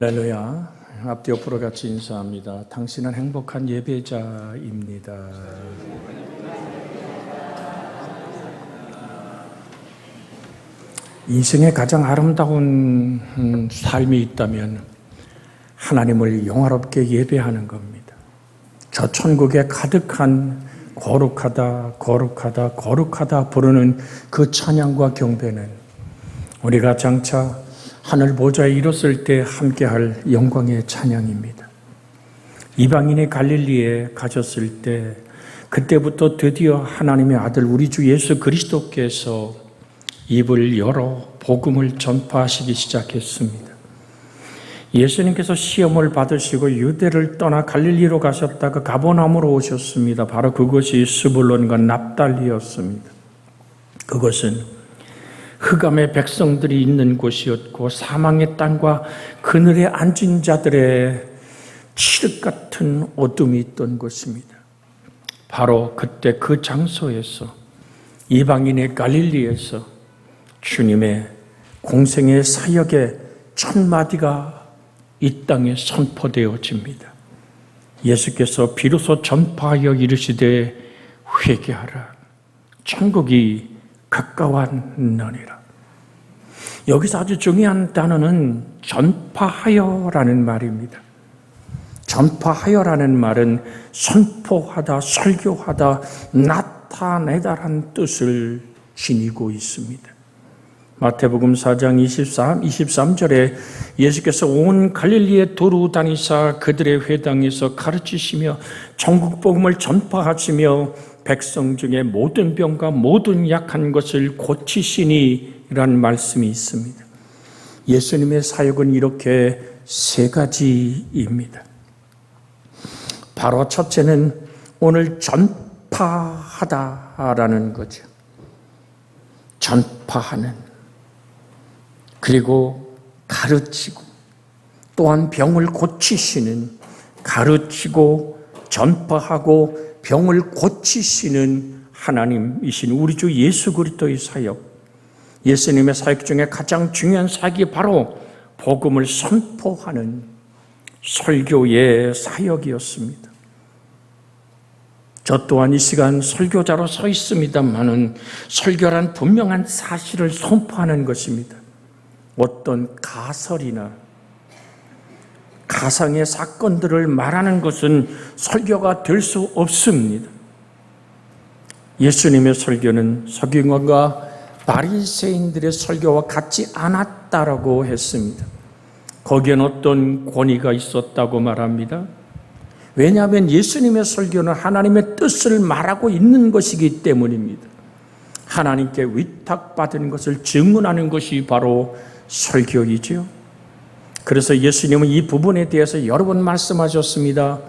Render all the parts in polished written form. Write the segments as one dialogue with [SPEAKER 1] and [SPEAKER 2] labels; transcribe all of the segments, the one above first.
[SPEAKER 1] 할렐루야. 앞뒤 옆으로 같이 인사합니다. 당신은 행복한 예배자입니다. 인생의 가장 아름다운 삶이 있다면 하나님을 영화롭게 예배하는 겁니다. 저 천국에 가득한 거룩하다, 거룩하다, 거룩하다 부르는 그 찬양과 경배는 우리가 장차 하늘 보좌에 이뤘을 때 함께할 영광의 찬양입니다. 이방인이 갈릴리에 가셨을 때 그때부터 드디어 하나님의 아들 우리 주 예수 그리스도께서 입을 열어 복음을 전파하시기 시작했습니다. 예수님께서 시험을 받으시고 유대를 떠나 갈릴리로 가셨다가 가버나움으로 오셨습니다. 바로 그것이 스불론과 납달리였습니다. 그것은 흑암의 백성들이 있는 곳이었고 사망의 땅과 그늘에 앉은 자들의 칠흑 같은 어둠이 있던 곳입니다. 바로 그때 그 장소에서 이방인의 갈릴리에서 주님의 공생의 사역의 첫 마디가 이 땅에 선포되어집니다. 예수께서 비로소 전파하여 이르시되 회개하라. 천국이 가까웠느니라. 여기서 아주 중요한 단어는 전파하여라는 말입니다. 전파하여라는 말은 선포하다, 설교하다, 나타내다라는 뜻을 지니고 있습니다. 마태복음 4장 23절에 예수께서 온 갈릴리에 두루 다니사 그들의 회당에서 가르치시며 천국 복음을 전파하시며 백성 중에 모든 병과 모든 약한 것을 고치시니 라는 말씀이 있습니다. 예수님의 사역은 이렇게 세 가지입니다. 바로 첫째는 오늘 전파하다라는 거죠. 전파하는, 그리고 가르치고, 또한 병을 고치시는, 가르치고 전파하고 병을 고치시는 하나님이신 우리 주 예수 그리스도의 사역, 예수님의 사역 중에 가장 중요한 사역이 바로 복음을 선포하는 설교의 사역이었습니다. 저 또한 이 시간 설교자로 서 있습니다만은 설교란 분명한 사실을 선포하는 것입니다. 어떤 가설이나 가상의 사건들을 말하는 것은 설교가 될 수 없습니다. 예수님의 설교는 서기관과 바리새인들의 설교와 같지 않았다라고 했습니다. 거기엔 어떤 권위가 있었다고 말합니다. 왜냐하면 예수님의 설교는 하나님의 뜻을 말하고 있는 것이기 때문입니다. 하나님께 위탁받은 것을 증언하는 것이 바로 설교이죠. 그래서 예수님은 이 부분에 대해서 여러 번 말씀하셨습니다.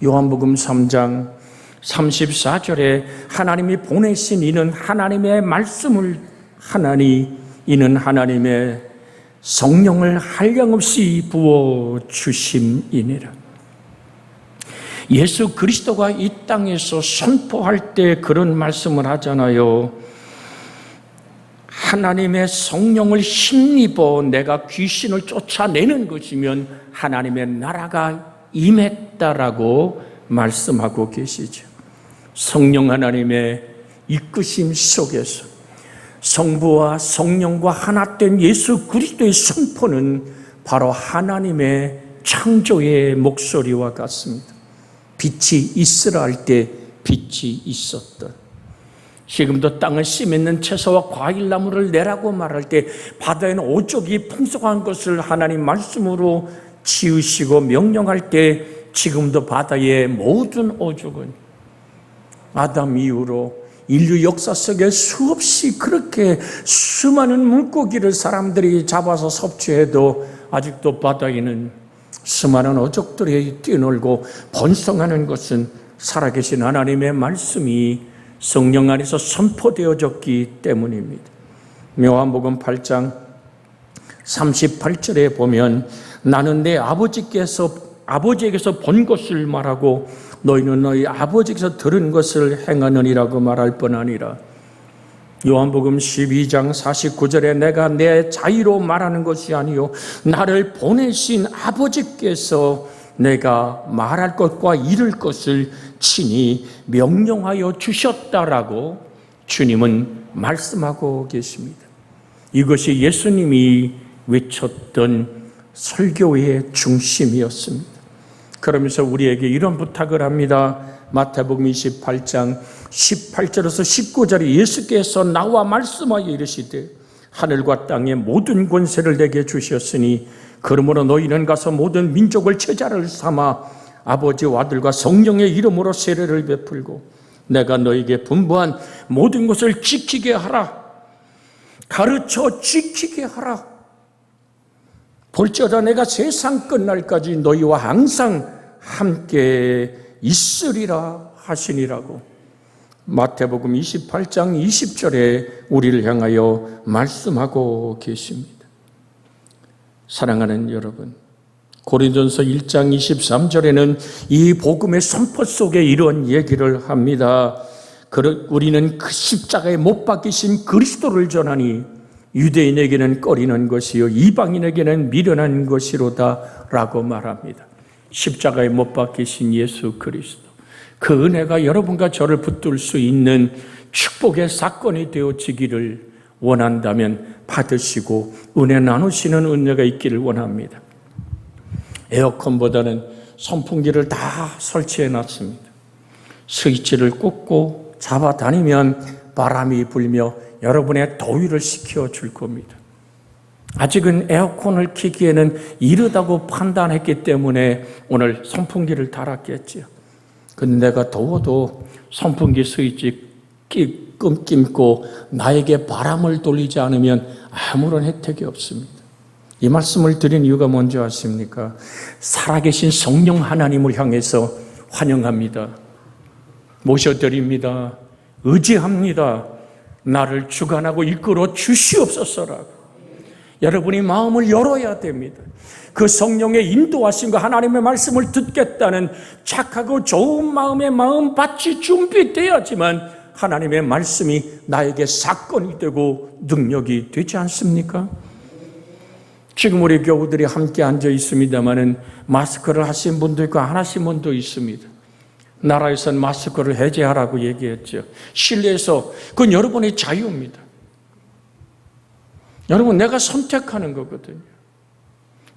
[SPEAKER 1] 요한복음 3장 34절에 하나님이 보내신 이는 하나님의 말씀을 하나니 이는 하나님의 성령을 한량없이 부어주심이니라. 예수 그리스도가 이 땅에서 선포할 때 그런 말씀을 하잖아요. 하나님의 성령을 힘입어 내가 귀신을 쫓아내는 것이면 하나님의 나라가 임했다라고 말씀하고 계시죠. 성령 하나님의 이끄심 속에서 성부와 성령과 하나 된 예수 그리스도의 선포는 바로 하나님의 창조의 목소리와 같습니다. 빛이 있으라 할 때 빛이 있었던, 지금도 땅을 씨맺는 채소와 과일나무를 내라고 말할 때 바다에는 오족이 풍성한 것을 하나님 말씀으로 지으시고 명령할 때 지금도 바다의 모든 오족은 아담 이후로 인류 역사 속에 수없이 그렇게 수많은 물고기를 사람들이 잡아서 섭취해도 아직도 바다에는 수많은 어족들이 뛰어놀고 번성하는 것은 살아계신 하나님의 말씀이 성령 안에서 선포되어졌기 때문입니다. 요한복음 8장 38절에 보면 나는 내 아버지에게서 본 것을 말하고 너희는 너희 아버지에게서 들은 것을 행하느니라고 말할 뿐 아니라 요한복음 12장 49절에 내가 내 자의로 말하는 것이 아니요 나를 보내신 아버지께서 내가 말할 것과 이룰 것을 친히 명령하여 주셨다라고 주님은 말씀하고 계십니다. 이것이 예수님이 외쳤던 설교의 중심이었습니다. 그러면서 우리에게 이런 부탁을 합니다. 마태복음 28장 18절에서 19절에 예수께서 나와 말씀하여 이르시되 하늘과 땅의 모든 권세를 내게 주셨으니 그러므로 너희는 가서 모든 민족을 제자를 삼아 아버지와 아들과 성령의 이름으로 세례를 베풀고 내가 너희에게 분부한 모든 것을 지키게 하라. 가르쳐 지키게 하라. 볼지어다 내가 세상 끝날까지 너희와 항상 함께 있으리라 하시니라고 마태복음 28장 20절에 우리를 향하여 말씀하고 계십니다. 사랑하는 여러분, 고린도전서 1장 23절에는 이 복음의 선포 속에 이런 얘기를 합니다. 우리는 그 십자가에 못 박히신 그리스도를 전하니 유대인에게는 꺼리는 것이요 이방인에게는 미련한 것이로다 라고 말합니다. 십자가에 못 박히신 예수 그리스도, 그 은혜가 여러분과 저를 붙들 수 있는 축복의 사건이 되어지기를 원한다면 받으시고 은혜 나누시는 은혜가 있기를 원합니다. 에어컨보다는 선풍기를 다 설치해 놨습니다. 스위치를 꽂고 잡아다니면 바람이 불며 여러분의 더위를 식혀줄 겁니다. 아직은 에어컨을 켜기에는 이르다고 판단했기 때문에 오늘 선풍기를 달았겠지요. 근데 내가 더워도 선풍기 스위치 끊고 나에게 바람을 돌리지 않으면 아무런 혜택이 없습니다. 이 말씀을 드린 이유가 뭔지 아십니까? 살아계신 성령 하나님을 향해서 환영합니다. 모셔드립니다. 의지합니다. 나를 주관하고 이끌어 주시옵소서라고. 여러분이 마음을 열어야 됩니다. 그 성령의 인도하심과 하나님의 말씀을 듣겠다는 착하고 좋은 마음의 마음밭이 준비되어야지만 하나님의 말씀이 나에게 사건이 되고 능력이 되지 않습니까? 지금 우리 교우들이 함께 앉아 있습니다마는 마스크를 하신 분도 있고 안 하신 분도 있습니다. 나라에서는 마스크를 해제하라고 얘기했죠. 실내에서 그건 여러분의 자유입니다. 여러분, 내가 선택하는 거거든요.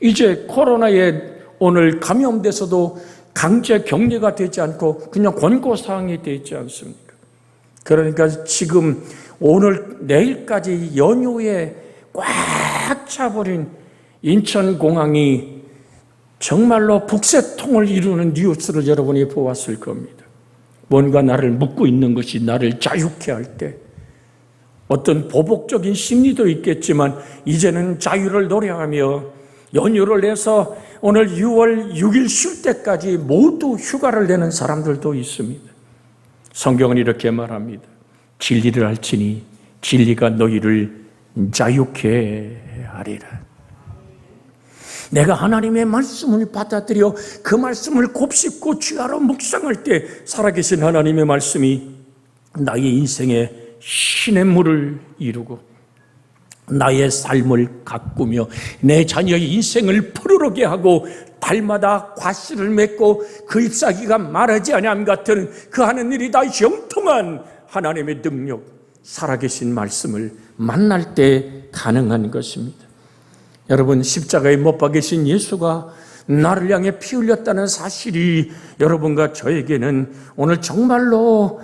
[SPEAKER 1] 이제 코로나에 오늘 감염돼서도 강제 격리가 되지 않고 그냥 권고사항이 되어 있지 않습니까? 그러니까 지금 오늘 내일까지 연휴에 꽉 차버린 인천공항이 정말로 북새통을 이루는 뉴스를 여러분이 보았을 겁니다. 뭔가 나를 묶고 있는 것이 나를 자유케 할 때 어떤 보복적인 심리도 있겠지만 이제는 자유를 노래하며 연휴를 내서 오늘 6월 6일 쉴 때까지 모두 휴가를 내는 사람들도 있습니다. 성경은 이렇게 말합니다. 진리를 알지니 진리가 너희를 자유케 하리라. 내가 하나님의 말씀을 받아들여 그 말씀을 곱씹고 주야로 묵상할 때 살아계신 하나님의 말씀이 나의 인생에 시냇물을 이루고 나의 삶을 가꾸며 내 자녀의 인생을 푸르르게 하고 달마다 과실을 맺고 그 잎사귀가 마르지 아니함 같은 그 하는 일이 다 형통한 하나님의 능력, 살아계신 말씀을 만날 때 가능한 것입니다. 여러분, 십자가에 못 박히신 예수가 나를 향해 피 흘렸다는 사실이 여러분과 저에게는 오늘 정말로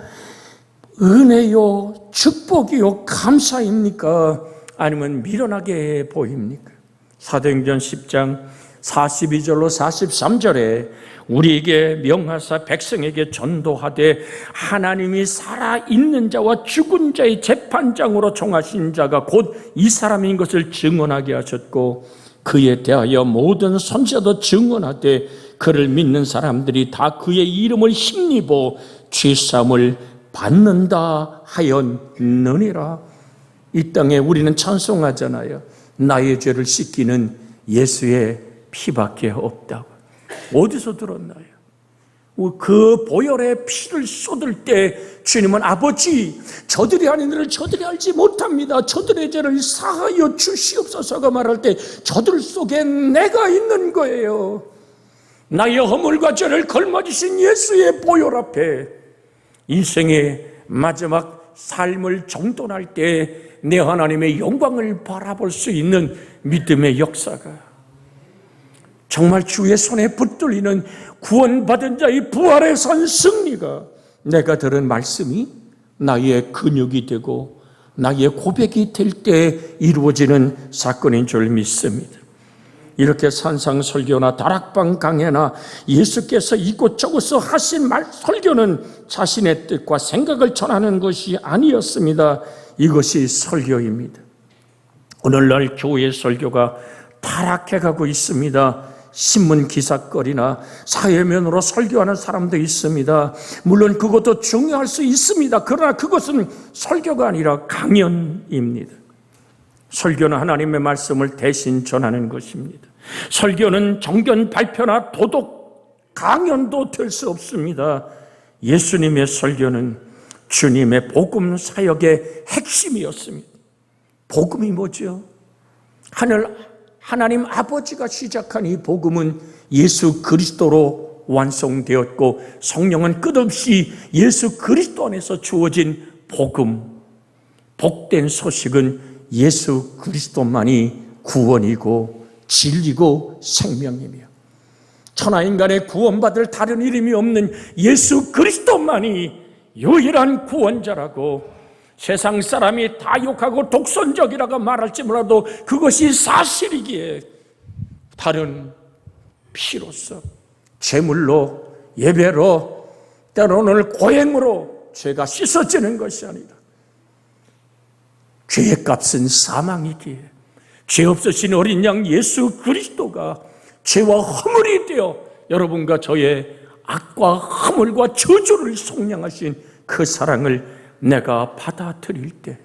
[SPEAKER 1] 은혜요, 축복이요, 감사입니까? 아니면 미련하게 보입니까? 사도행전 10장 42절로 43절에 우리에게 명하사 백성에게 전도하되 하나님이 살아있는 자와 죽은 자의 재판장으로 정하신 자가 곧 이 사람인 것을 증언하게 하셨고 그에 대하여 모든 선지자도 증언하되 그를 믿는 사람들이 다 그의 이름을 힘입어 죄사함을 받는다 하였느니라. 이 땅에 우리는 찬송하잖아요. 나의 죄를 씻기는 예수의 피밖에 없다고. 어디서 들었나요? 그 보혈의 피를 쏟을 때 주님은 아버지, 저들이 하는 일을 저들이 알지 못합니다. 저들의 죄를 사하여 주시옵소서가 말할 때 저들 속에 내가 있는 거예요. 나의 허물과 죄를 걸머지신 예수의 보혈 앞에 인생의 마지막 삶을 정돈할 때 내 하나님의 영광을 바라볼 수 있는 믿음의 역사가, 정말 주의 손에 붙들리는 구원받은 자의 부활의 선 승리가 내가 들은 말씀이 나의 근육이 되고 나의 고백이 될 때 이루어지는 사건인 줄 믿습니다. 이렇게 산상설교나 다락방 강해나 예수께서 이곳저곳서 하신 설교는 자신의 뜻과 생각을 전하는 것이 아니었습니다. 이것이 설교입니다. 오늘날 교회 설교가 타락해가고 있습니다. 신문 기사거리나 사회면으로 설교하는 사람도 있습니다. 물론 그것도 중요할 수 있습니다. 그러나 그것은 설교가 아니라 강연입니다. 설교는 하나님의 말씀을 대신 전하는 것입니다. 설교는 정견 발표나 도덕 강연도 될 수 없습니다. 예수님의 설교는 주님의 복음 사역의 핵심이었습니다. 복음이 뭐죠? 하나님 아버지가 시작한 이 복음은 예수 그리스도로 완성되었고 성령은 끝없이 예수 그리스도 안에서 주어진 복음, 복된 소식은 예수 그리스도만이 구원이고 진리고 생명이며 천하인간의 구원받을 다른 이름이 없는 예수 그리스도만이 유일한 구원자라고, 세상 사람이 다 욕하고 독선적이라고 말할지 몰라도 그것이 사실이기에 다른 피로서, 제물로, 예배로, 때로는 고행으로 죄가 씻어지는 것이 아니라 죄의 값은 사망이기에 죄 없으신 어린 양 예수 그리스도가 죄와 허물이 되어 여러분과 저의 악과 허물과 저주를 속량하신 그 사랑을 내가 받아들일 때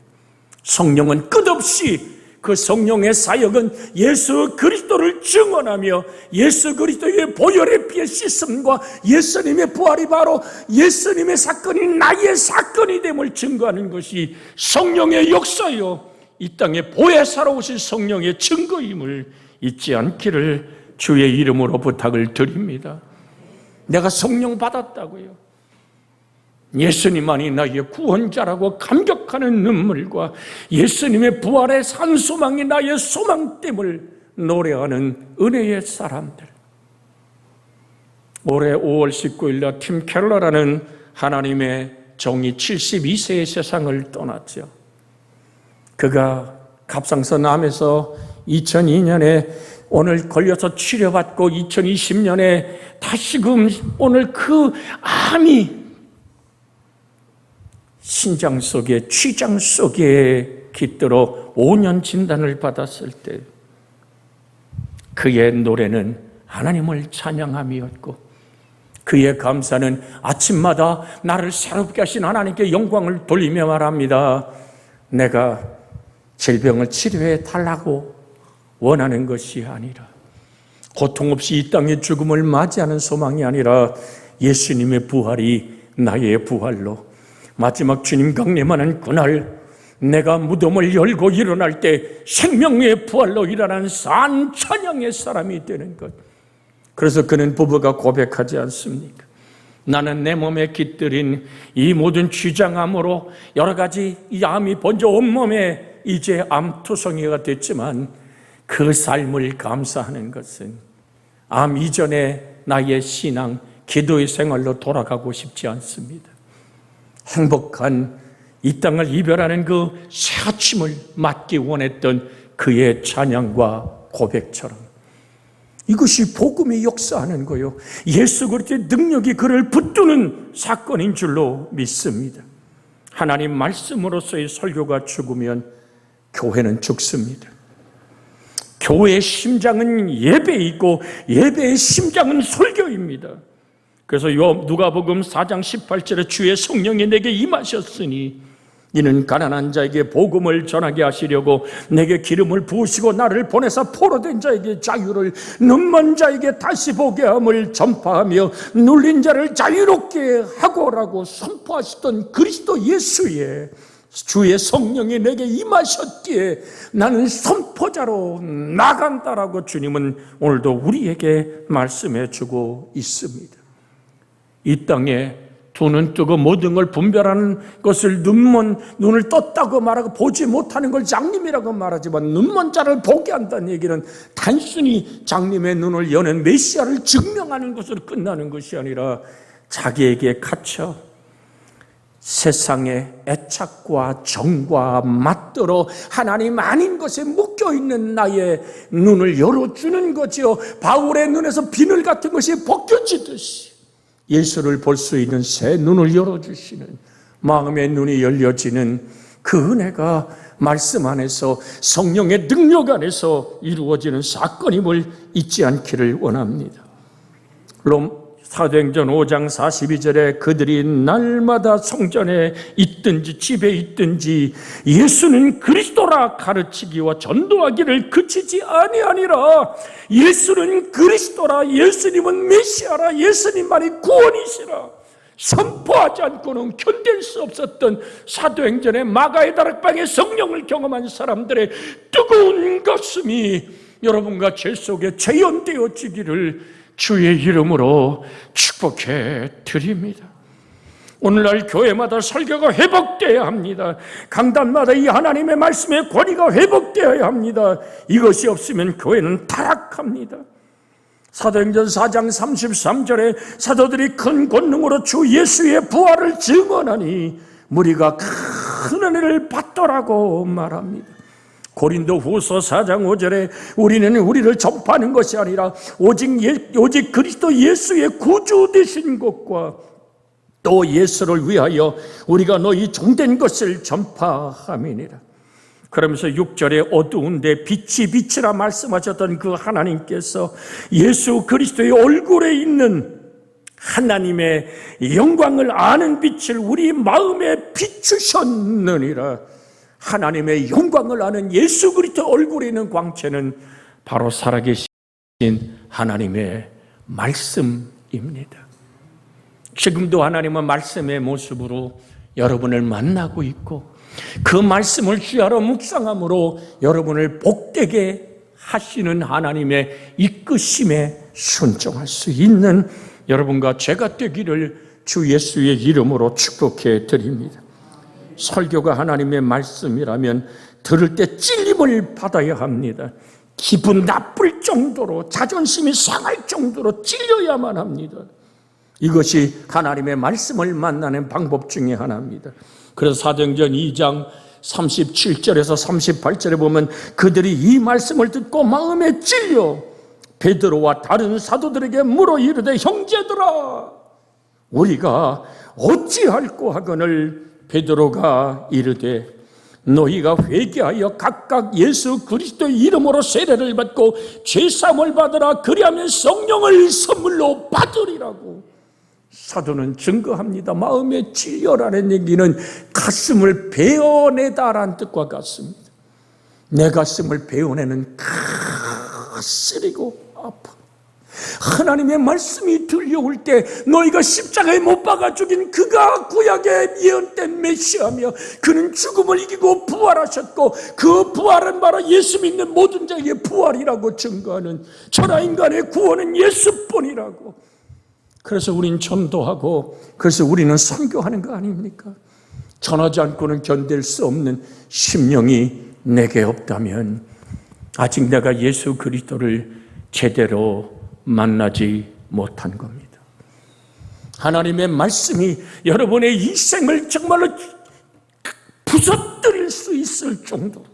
[SPEAKER 1] 성령은 끝없이, 그 성령의 사역은 예수 그리스도를 증언하며 예수 그리스도의 보혈의 피의 씻음과 예수님의 부활이 바로 예수님의 사건이 나의 사건이 됨을 증거하는 것이 성령의 역사요, 이 땅에 보혜사로 오신 성령의 증거임을 잊지 않기를 주의 이름으로 부탁을 드립니다. 내가 성령 받았다고요. 예수님만이 나의 구원자라고 감격하는 눈물과 예수님의 부활의 산소망이 나의 소망됨을 노래하는 은혜의 사람들. 올해 5월 19일 날 팀 켈러라는 하나님의 종이 72세의 세상을 떠났죠. 그가 갑상선 암에서 2002년에 오늘 걸려서 치료받고 2020년에 다시금 오늘 그 암이 신장 속에, 취장 속에 깃들어 5년 진단을 받았을 때 그의 노래는 하나님을 찬양함이었고 그의 감사는 아침마다 나를 새롭게 하신 하나님께 영광을 돌리며 말합니다. 내가 질병을 치료해 달라고 원하는 것이 아니라, 고통 없이 이 땅의 죽음을 맞이하는 소망이 아니라 예수님의 부활이 나의 부활로, 마지막 주님 강림하는 그날 내가 무덤을 열고 일어날 때 생명의 부활로 일어나는 산 찬양의 사람이 되는 것. 그래서 그는 부부가 고백하지 않습니까? 나는 내 몸에 깃들인 이 모든 쥐장암으로 여러 가지 이 암이 번져 온몸에 이제 암투성이가 됐지만 그 삶을 감사하는 것은 암 이전에 나의 신앙, 기도의 생활로 돌아가고 싶지 않습니다. 행복한 이 땅을 이별하는 그 새 아침을 맞기 원했던 그의 찬양과 고백처럼 이것이 복음이 역사하는 거요, 예수 그리스도의 능력이 그를 붙드는 사건인 줄로 믿습니다. 하나님 말씀으로서의 설교가 죽으면 교회는 죽습니다. 교회의 심장은 예배이고 예배의 심장은 설교입니다. 그래서 누가복음 4장 18절에 주의 성령이 내게 임하셨으니 이는 가난한 자에게 복음을 전하게 하시려고 내게 기름을 부으시고 나를 보내사 포로된 자에게 자유를, 눈먼 자에게 다시 보게 함을 전파하며 눌린 자를 자유롭게 하고라고 선포하시던 그리스도 예수의 주의 성령이 내게 임하셨기에 나는 선포자로 나간다라고 주님은 오늘도 우리에게 말씀해 주고 있습니다. 이 땅에 두 눈 뜨고 모든 걸 분별하는 것을 눈을 떴다고 말하고 보지 못하는 걸 장님이라고 말하지만, 눈먼 자를 보게 한다는 얘기는 단순히 장님의 눈을 여는 메시아를 증명하는 것으로 끝나는 것이 아니라 자기에게 갇혀 세상의 애착과 정과 맞들어 하나님 아닌 것에 묶여있는 나의 눈을 열어주는 거지요. 바울의 눈에서 비늘 같은 것이 벗겨지듯이 예수를 볼 수 있는 새 눈을 열어주시는, 마음의 눈이 열려지는 그 은혜가 말씀 안에서, 성령의 능력 안에서 이루어지는 사건임을 잊지 않기를 원합니다. 사도행전 5장 42절에 그들이 날마다 성전에 있든지 집에 있든지 예수는 그리스도라 가르치기와 전도하기를 그치지 아니하니라. 예수는 그리스도라, 예수님은 메시아라, 예수님만이 구원이시라 선포하지 않고는 견딜 수 없었던 사도행전의 마가의 다락방에 성령을 경험한 사람들의 뜨거운 가슴이 여러분과 제 속에 재현되어지기를 주의 이름으로 축복해 드립니다. 오늘날 교회마다 설교가 회복되어야 합니다. 강단마다 이 하나님의 말씀의 권위가 회복되어야 합니다. 이것이 없으면 교회는 타락합니다. 사도행전 4장 33절에 사도들이 큰 권능으로 주 예수의 부활을 증언하니 무리가 큰 은혜를 받더라고 말합니다. 고린도 후서 4장 5절에 우리는 우리를 전파하는 것이 아니라 오직 그리스도 예수의 구주 되신 것과 또 예수를 위하여 우리가 너희 종된 것을 전파함이니라. 그러면서 6절에 어두운데 빛이라 말씀하셨던 그 하나님께서 예수 그리스도의 얼굴에 있는 하나님의 영광을 아는 빛을 우리 마음에 비추셨느니라. 하나님의 영광을 아는 예수 그리스도 얼굴에 있는 광채는 바로 살아계신 하나님의 말씀입니다. 지금도 하나님은 말씀의 모습으로 여러분을 만나고 있고, 그 말씀을 주야로 묵상함으로 여러분을 복되게 하시는 하나님의 이끄심에 순종할 수 있는 여러분과 제가 되기를 주 예수의 이름으로 축복해 드립니다. 설교가 하나님의 말씀이라면 들을 때 찔림을 받아야 합니다. 기분 나쁠 정도로, 자존심이 상할 정도로 찔려야만 합니다. 이것이 하나님의 말씀을 만나는 방법 중에 하나입니다. 그래서 사도행전 2장 37절에서 38절에 보면 그들이 이 말씀을 듣고 마음에 찔려 베드로와 다른 사도들에게 물어 이르되 형제들아 우리가 어찌할꼬 하거늘 베드로가 이르되 너희가 회개하여 각각 예수 그리스도의 이름으로 세례를 받고 죄사함을 받으라. 그리하면 성령을 선물로 받으리라고. 사도는 증거합니다. 마음에 찔려라는 얘기는 가슴을 베어내다라는 뜻과 같습니다. 내 가슴을 베어내는 쓰리고 아파. 하나님의 말씀이 들려올 때 너희가 십자가에 못 박아 죽인 그가 구약에 예언된 메시아며 그는 죽음을 이기고 부활하셨고 그 부활은 바로 예수 믿는 모든 자에게 부활이라고 증거하는 천하 인간의 구원은 예수뿐이라고. 그래서 우린 전도하고 그래서 우리는 선교하는 거 아닙니까? 전하지 않고는 견딜 수 없는 심령이 내게 없다면 아직 내가 예수 그리스도를 제대로 만나지 못한 겁니다. 하나님의 말씀이 여러분의 인생을 정말로 부서뜨릴 수 있을 정도로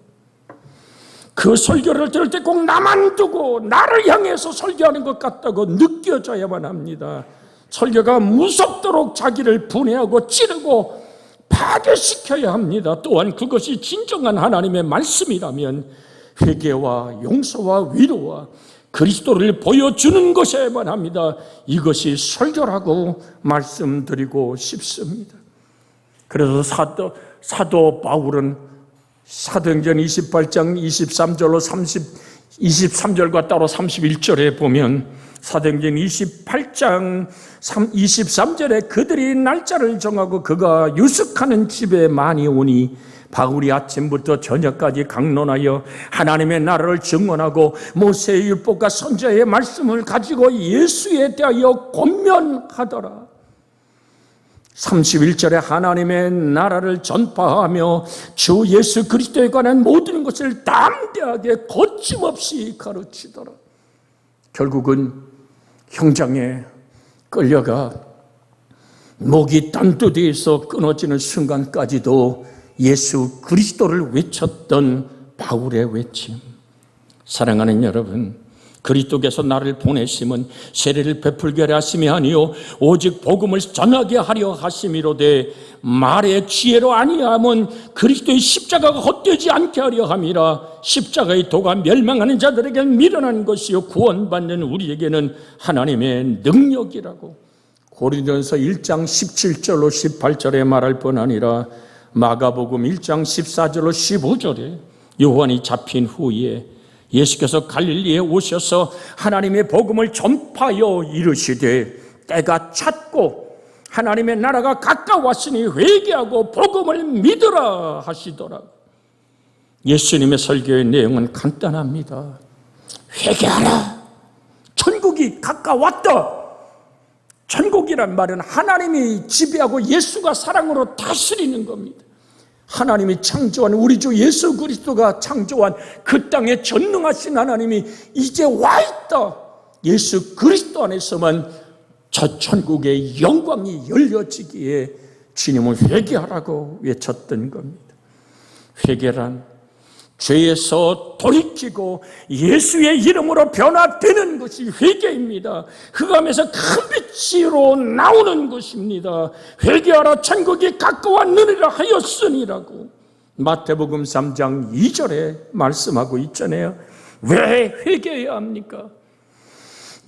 [SPEAKER 1] 그 설교를 들을 때 꼭 나만 두고 나를 향해서 설교하는 것 같다고 느껴져야만 합니다. 설교가 무섭도록 자기를 분해하고 찌르고 파괴시켜야 합니다. 또한 그것이 진정한 하나님의 말씀이라면 회개와 용서와 위로와 그리스도를 보여주는 것에만 합니다. 이것이 설교라고 말씀드리고 싶습니다. 그래서 사도 바울은 사도행전 28장 23절과 따로 31절에 보면 사도행전 28장 23절에 그들이 날짜를 정하고 그가 유숙하는 집에 많이 오니 바울이 아침부터 저녁까지 강론하여 하나님의 나라를 증언하고 모세의 율법과 선지자의 말씀을 가지고 예수에 대하여 권면하더라. 31절에 하나님의 나라를 전파하며 주 예수 그리스도에 관한 모든 것을 담대하게 거침없이 가르치더라. 결국은 형장에 끌려가 목이 단두대에서 끊어지는 순간까지도 예수 그리스도를 외쳤던 바울의 외침. 사랑하는 여러분, 그리스도께서 나를 보내심은 세례를 베풀게 하려 하심이 아니요 오직 복음을 전하게 하려 하심이로되 말의 지혜로 아니하면 그리스도의 십자가가 헛되지 않게 하려 함이라. 십자가의 도가 멸망하는 자들에게는 미련한 것이요 구원받는 우리에게는 하나님의 능력이라고. 고린도전서 1장 17절로 18절에 말할 뿐 아니라 마가복음 1장 14절로 15절에 요한이 잡힌 후에 예수께서 갈릴리에 오셔서 하나님의 복음을 전파하여 이르시되 때가 찼고 하나님의 나라가 가까웠으니 회개하고 복음을 믿으라 하시더라. 예수님의 설교의 내용은 간단합니다. 회개하라. 천국이 가까웠다. 천국이란 말은 하나님이 지배하고 예수가 사랑으로 다스리는 겁니다. 하나님이 창조한 우리 주 예수 그리스도가 창조한 그 땅에 전능하신 하나님이 이제 와 있다. 예수 그리스도 안에서만 저 천국의 영광이 열려지기에 주님은 회개하라고 외쳤던 겁니다. 회개란 죄에서 돌이키고 예수의 이름으로 변화되는 것이 회개입니다. 흑암에서 큰 빛으로 나오는 것입니다. 회개하라 천국이 가까웠느니라 하였으니라고 마태복음 3장 2절에 말씀하고 있잖아요. 왜 회개해야 합니까?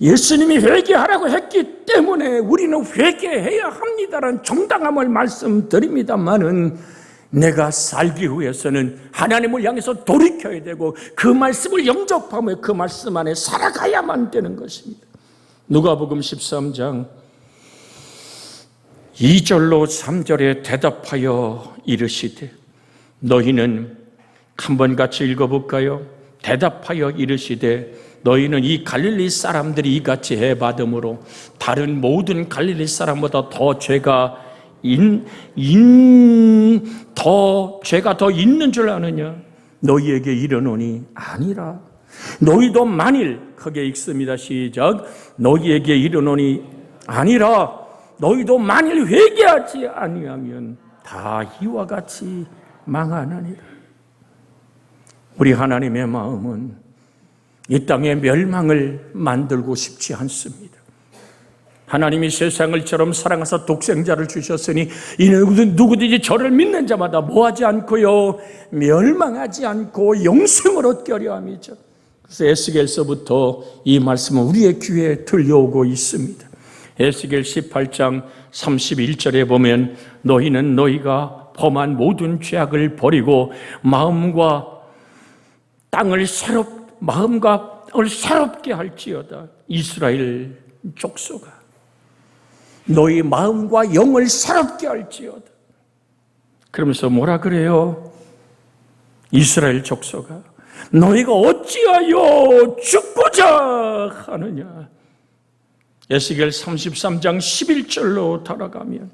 [SPEAKER 1] 예수님이 회개하라고 했기 때문에 우리는 회개해야 합니다라는 정당함을 말씀드립니다만은 내가 살기 위해서는 하나님을 향해서 돌이켜야 되고 그 말씀을 영접하며 그 말씀 안에 살아가야만 되는 것입니다. 누가복음 13장 2절로 3절에 대답하여 이르시되 너희는 한번 같이 읽어볼까요? 대답하여 이르시되 너희는 이 갈릴리 사람들이 이같이 해받음으로 다른 모든 갈릴리 사람보다 더 죄가 더 있는 줄 아느냐? 너희에게 이르노니 아니라. 너희도 만일 크게 읽습니다. 시작. 너희에게 이르노니 아니라. 너희도 만일 회개하지 아니하면 다 이와 같이 망하느니라. 우리 하나님의 마음은 이 땅의 멸망을 만들고 싶지 않습니다. 하나님이 세상을 처럼 사랑하사 독생자를 주셨으니 이는 누구든지 저를 믿는 자마다 뭐하지 않고요 멸망하지 않고 영생을 얻게 하려 함이죠. 그래서 에스겔서부터 이 말씀은 우리의 귀에 들려오고 있습니다. 에스겔 18장 31절에 보면 너희는 너희가 범한 모든 죄악을 버리고 마음과 땅을 새롭게 할지어다. 이스라엘 족속아, 너희 마음과 영을 새롭게 할지어다. 그러면서 뭐라 그래요? 이스라엘 족속아, 너희가 어찌하여 죽고자 하느냐? 에스겔 33장 11절로 돌아가면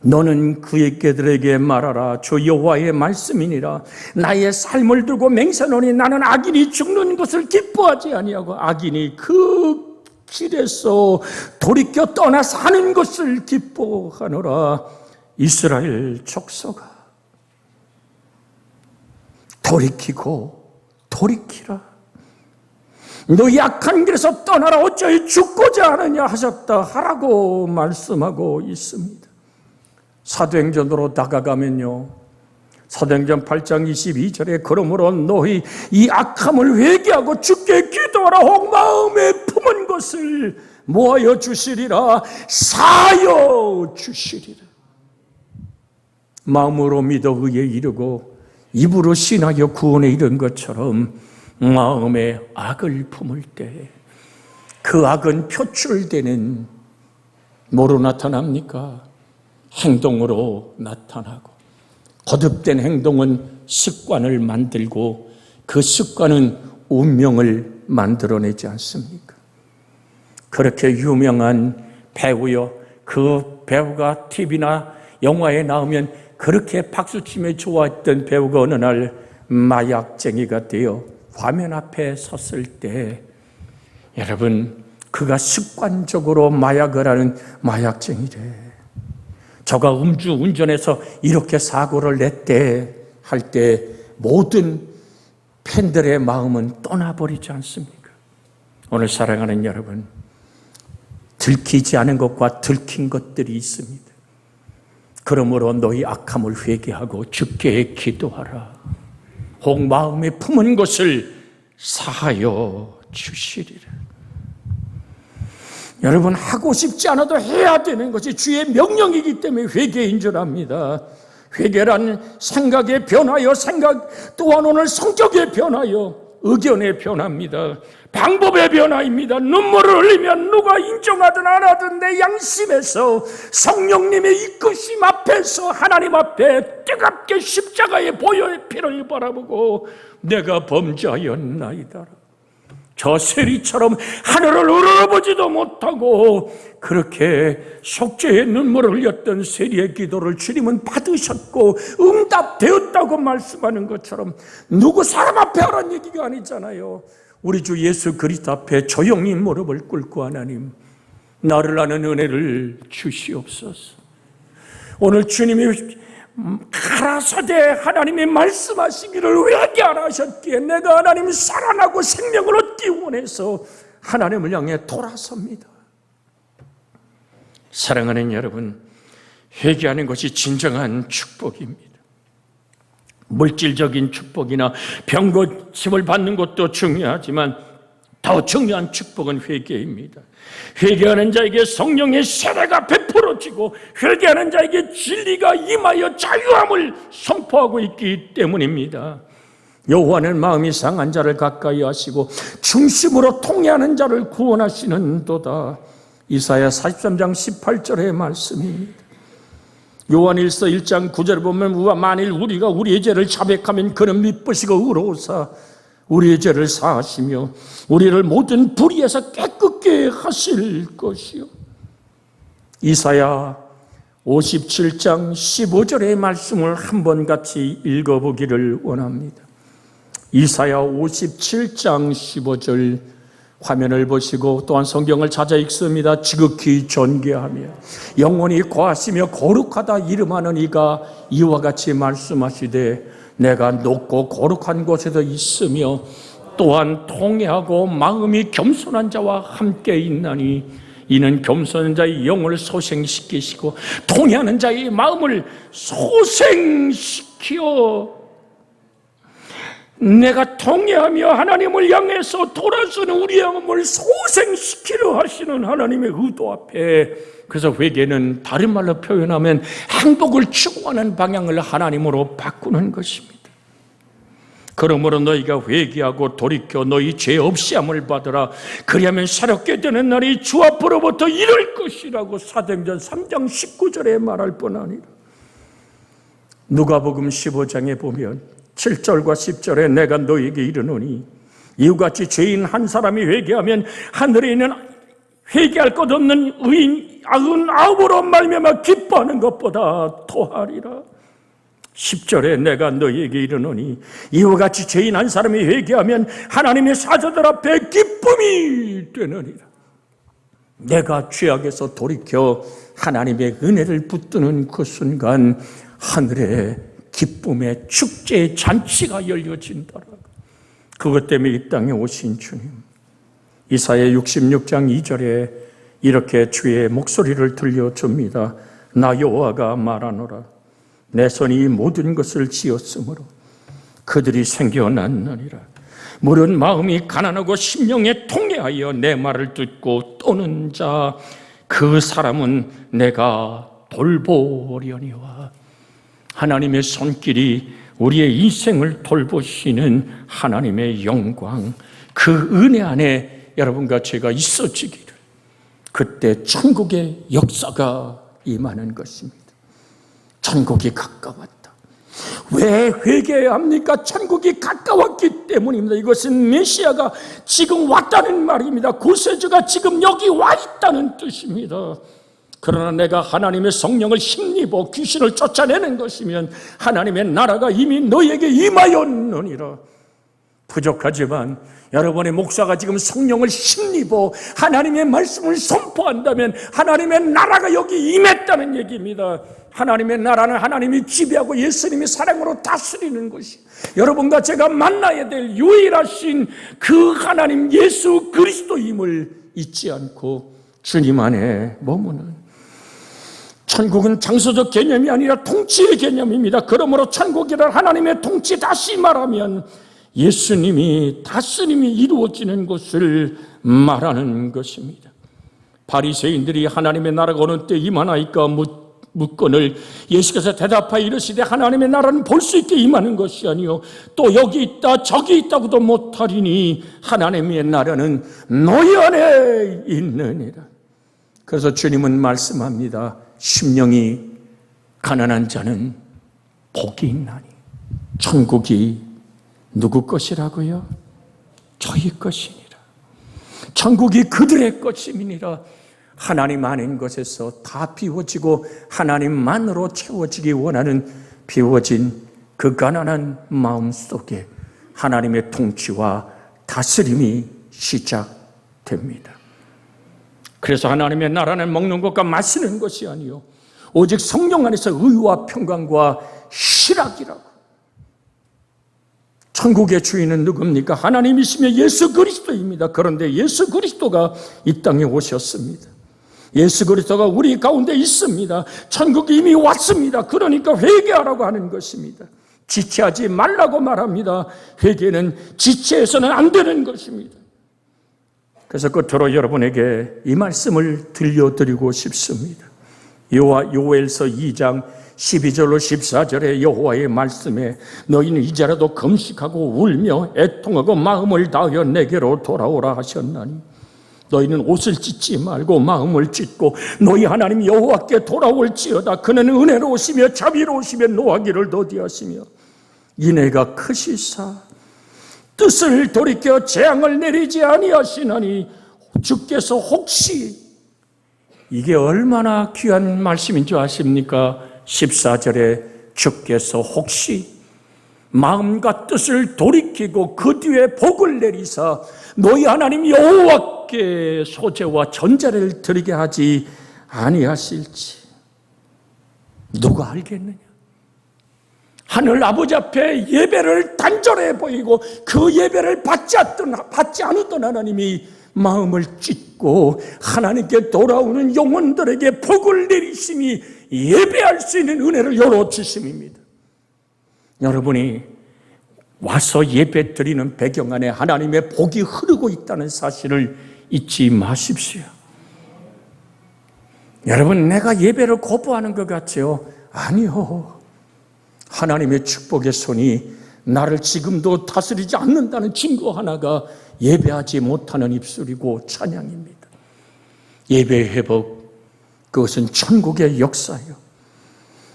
[SPEAKER 1] 너는 그에게들에게 말하라. 주 여호와의 말씀이니라. 나의 삶을 두고 맹세하노니 나는 악인이 죽는 것을 기뻐하지 아니하고 악인이 그 길에서 돌이켜 떠나 사는 것을 기뻐하노라. 이스라엘 족속아, 돌이키라. 너희 악한 길에서 떠나라. 어찌하여 죽고자 하느냐 하셨다 하라고 말씀하고 있습니다. 사도행전으로 다가가면요, 사도행전 8장 22절에 그러므로 너희 이 악함을 회개하고 주께 기도하라. 혹 마음에 품은 것을 모아여 주시리라. 사하여 주시리라. 마음으로 믿어 의에 이르고 입으로 신하여 구원에 이른 것처럼 마음에 악을 품을 때 그 악은 표출되는 뭐로 나타납니까? 행동으로 나타나고, 거듭된 행동은 습관을 만들고 그 습관은 운명을 만들어내지 않습니까? 그렇게 유명한 배우요, 그 배우가 TV나 영화에 나오면 그렇게 박수치며 좋아했던 배우가 어느 날 마약쟁이가 되어 화면 앞에 섰을 때, 여러분, 그가 습관적으로 마약을 하는 마약쟁이래. 저가 음주 운전해서 이렇게 사고를 냈대 할 때 모든 팬들의 마음은 떠나버리지 않습니까? 오늘 사랑하는 여러분, 들키지 않은 것과 들킨 것들이 있습니다. 그러므로 너희 악함을 회개하고 주께 기도하라. 혹 마음에 품은 것을 사하여 주시리라. 여러분, 하고 싶지 않아도 해야 되는 것이 주의 명령이기 때문에 회개인 줄 압니다. 회개란 생각의 변화요, 생각 또한 오늘 성격의 변화요, 의견의 변화입니다. 방법의 변화입니다. 눈물을 흘리면 누가 인정하든 안 하든 내 양심에서 성령님의 이끄심 앞에서 하나님 앞에 뜨겁게 십자가의 보혈의 피를 바라보고 내가 범죄하였나이다. 저 세리처럼 하늘을 우러러보지도 못하고 그렇게 속죄의 눈물을 흘렸던 세리의 기도를 주님은 받으셨고 응답되었다고 말씀하는 것처럼 누구 사람 앞에 하라는 얘기가 아니잖아요. 우리 주 예수 그리스도 앞에 조용히 무릎을 꿇고 하나님, 나를 아는 은혜를 주시옵소서. 오늘 주님이 가라사대 하나님이 말씀하시기를 왜 안 하셨기에 내가 하나님 살아나고 생명을 얻기 원해서 하나님을 향해 돌아섭니다. 사랑하는 여러분, 회개하는 것이 진정한 축복입니다. 물질적인 축복이나 병 고침을 받는 것도 중요하지만 더 중요한 축복은 회개입니다. 회개하는 자에게 성령의 세례가 베풀어지고 회개하는 자에게 진리가 임하여 자유함을 선포하고 있기 때문입니다. 여호와는 마음이 상한 자를 가까이 하시고 중심으로 통회하는 자를 구원하시는도다. 이사야 43장 18절의 말씀입니다. 요한일서 1장 9절을 보면 만일 우리가 우리의 죄를 자백하면 그는 미쁘시고 의로우사 우리의 죄를 사하시며 우리를 모든 불의에서 깨끗게 하실 것이요. 이사야 57장 15절의 말씀을 한번 같이 읽어보기를 원합니다. 이사야 57장 15절 화면을 보시고 또한 성경을 찾아 읽습니다. 지극히 존귀하며 영원히 거하시며 거룩하다 이름하는 이가 이와 같이 말씀하시되 내가 높고 거룩한 곳에도 있으며 또한 통회하고 마음이 겸손한 자와 함께 있나니 이는 겸손한 자의 영을 소생시키시고 통회하는 자의 마음을 소생시키어 내가 통회하며 하나님을 향해서 돌아서는 우리의 마음을 소생시키려 하시는 하나님의 의도 앞에, 그래서 회개는 다른 말로 표현하면 행복을 추구하는 방향을 하나님으로 바꾸는 것입니다. 그러므로 너희가 회개하고 돌이켜 너희 죄 없이함을 받으라. 그리하면 새롭게 되는 날이 주 앞으로부터 이를 것이라고 사도행전 3장 19절에 말할 뻔하니라. 누가복음 15장에 보면 7절과 10절에 내가 너희에게 이르노니 이같이 죄인 한 사람이 회개하면 하늘에 있는 회개할 것 없는 의인 99으로 말미암아 기뻐하는 것보다 더하리라. 10절에 내가 너희에게 이르노니 이와 같이 죄인 한 사람이 회개하면 하나님의 사자들 앞에 기쁨이 되느니라. 내가 죄악에서 돌이켜 하나님의 은혜를 붙드는 그 순간 하늘에 기쁨의 축제의 잔치가 열려진다. 그것 때문에 이 땅에 오신 주님, 이사야 66장 2절에 이렇게 주의 목소리를 들려줍니다. 나 여호와가 말하노라. 내 손이 모든 것을 지었으므로 그들이 생겨났느니라. 물은 마음이 가난하고 심령에 통회하여 내 말을 듣고 떠는 자 그 사람은 내가 돌보려니와. 하나님의 손길이 우리의 인생을 돌보시는 하나님의 영광, 그 은혜 안에 여러분과 제가 있어지기를, 그때 천국의 역사가 임하는 것입니다. 천국이 가까웠다. 왜 회개해야 합니까? 천국이 가까웠기 때문입니다. 이것은 메시아가 지금 왔다는 말입니다. 구세주가 지금 여기 와 있다는 뜻입니다. 그러나 내가 하나님의 성령을 힘입어 귀신을 쫓아내는 것이면 하나님의 나라가 이미 너에게 임하였느니라. 부족하지만 여러분의 목사가 지금 성령을 힘입어 하나님의 말씀을 선포한다면 하나님의 나라가 여기 임했다는 얘기입니다. 하나님의 나라는 하나님이 지배하고 예수님이 사랑으로 다스리는 것이, 여러분과 제가 만나야 될 유일하신 그 하나님 예수 그리스도임을 잊지 않고 주님 안에 머무는, 천국은 장소적 개념이 아니라 통치의 개념입니다. 그러므로 천국이란 하나님의 통치, 다시 말하면 예수님이 다스림이 이루어지는 것을 말하는 것입니다. 바리새인들이 하나님의 나라가 어느 때 임하나이까 묻건을 예수께서 대답하여 이르시되 하나님의 나라는 볼 수 있게 임하는 것이 아니요 또 여기 있다 저기 있다고도 못하리니 하나님의 나라는 너희 안에 있느니라. 그래서 주님은 말씀합니다. 심령이 가난한 자는 복이 있나니. 천국이 누구 것이라고요? 저희 것이니라. 천국이 그들의 것임이니라. 하나님 아닌 것에서 다 비워지고 하나님만으로 채워지기 원하는 비워진 그 가난한 마음 속에 하나님의 통치와 다스림이 시작됩니다. 그래서 하나님의 나라는 먹는 것과 마시는 것이 아니요 오직 성령 안에서 의와 평강과 희락이라고. 천국의 주인은 누굽니까? 하나님이시며 예수 그리스도입니다. 그런데 예수 그리스도가 이 땅에 오셨습니다. 예수 그리스도가 우리 가운데 있습니다. 천국이 이미 왔습니다. 그러니까 회개하라고 하는 것입니다. 지체하지 말라고 말합니다. 회개는 지체해서는 안 되는 것입니다. 그래서 끝으로 여러분에게 이 말씀을 들려드리고 싶습니다. 요엘서 2장 12절로 14절의 여호와의 말씀에 너희는 이제라도 금식하고 울며 애통하고 마음을 다하여 내게로 돌아오라 하셨나니 너희는 옷을 찢지 말고 마음을 찢고 너희 하나님 여호와께 돌아올지어다. 그는 은혜로우시며 자비로우시며 노하기를 더디하시며 인애가 크시사 뜻을 돌이켜 재앙을 내리지 아니하시나니 주께서 혹시, 이게 얼마나 귀한 말씀인 줄 아십니까? 14절에 주께서 혹시 마음과 뜻을 돌이키고 그 뒤에 복을 내리사 너희 하나님 여호와께 소제와 전제를 드리게 하지 아니하실지 누가 알겠느냐? 하늘 아버지 앞에 예배를 단절해 보이고 그 예배를 받지 않았던 하나님이 마음을 찢고 하나님께 돌아오는 영혼들에게 복을 내리심이 예배할 수 있는 은혜를 열어주심입니다. 여러분이 와서 예배 드리는 배경 안에 하나님의 복이 흐르고 있다는 사실을 잊지 마십시오. 여러분, 내가 예배를 거부하는 것 같죠? 아니요. 하나님의 축복의 손이 나를 지금도 다스리지 않는다는 증거 하나가 예배하지 못하는 입술이고 찬양입니다. 예배의 회복, 그것은 천국의 역사예요.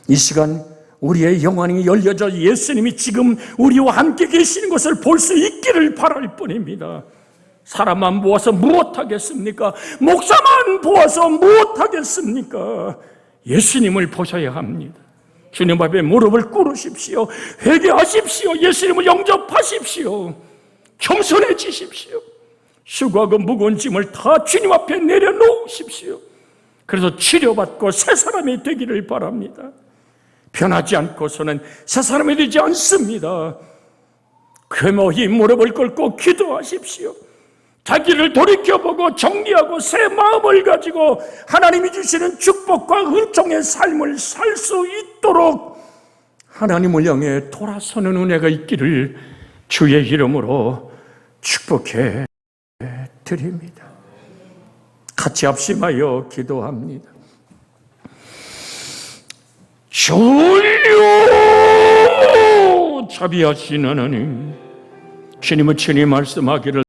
[SPEAKER 1] 이 시간 우리의 영안이 열려져 예수님이 지금 우리와 함께 계시는 것을 볼 수 있기를 바랄 뿐입니다. 사람만 모아서 무엇하겠습니까? 목사만 모아서 무엇하겠습니까? 예수님을 보셔야 합니다. 주님 앞에 무릎을 꿇으십시오. 회개하십시오. 예수님을 영접하십시오. 겸손해지십시오. 수고하고 무거운 짐을 다 주님 앞에 내려놓으십시오. 그래서 치료받고 새 사람이 되기를 바랍니다. 변하지 않고서는 새 사람이 되지 않습니다. 괴모히 무릎을 꿇고 기도하십시오. 자기를 돌이켜보고 정리하고 새 마음을 가지고 하나님이 주시는 축복과 은총의 삶을 살 수 있도록 하나님을 향해 돌아서는 은혜가 있기를 주의 이름으로 축복해 드립니다. 같이 합심하여 기도합니다. 주여 자비하신 하나님, 주님은 친히 말씀하기를